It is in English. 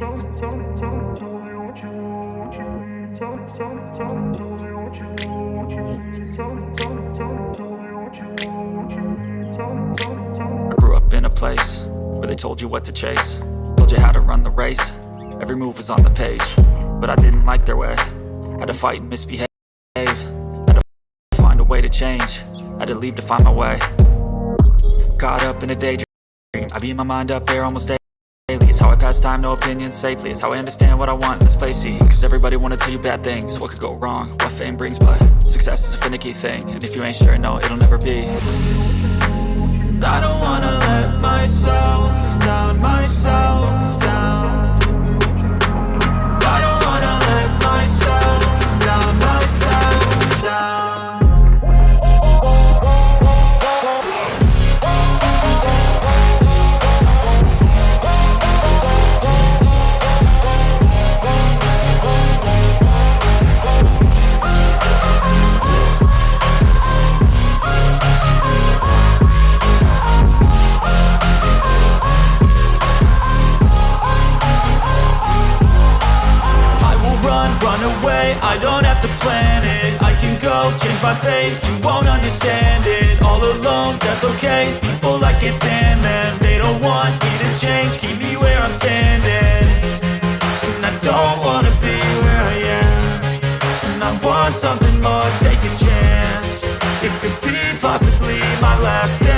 I grew up in a place where they told you what to chase, told you how to run the race. Every move was on the page, but I didn't like their way. Had to fight and misbehave, had to find a way to change, had to leave to find my way. Caught up in a daydream, I beat my mind up there almost daily. It's how I pass time, no opinions safely. It's how I understand what I want in this place, see. Cause everybody wanna tell you bad things, what could go wrong, what fame brings. But success is a finicky thing, and if you ain't sure, no, it'll never be. I don't wanna let myself down, myself down. I don't wanna let myself down, myself down. Run away, I don't have to plan it. I can go, change my fate, you won't understand it. All alone, that's okay, people I can't stand them. They don't want me to change, keep me where I'm standing. And I don't wanna be where I am, and I want something more, take a chance. It could be possibly my last day.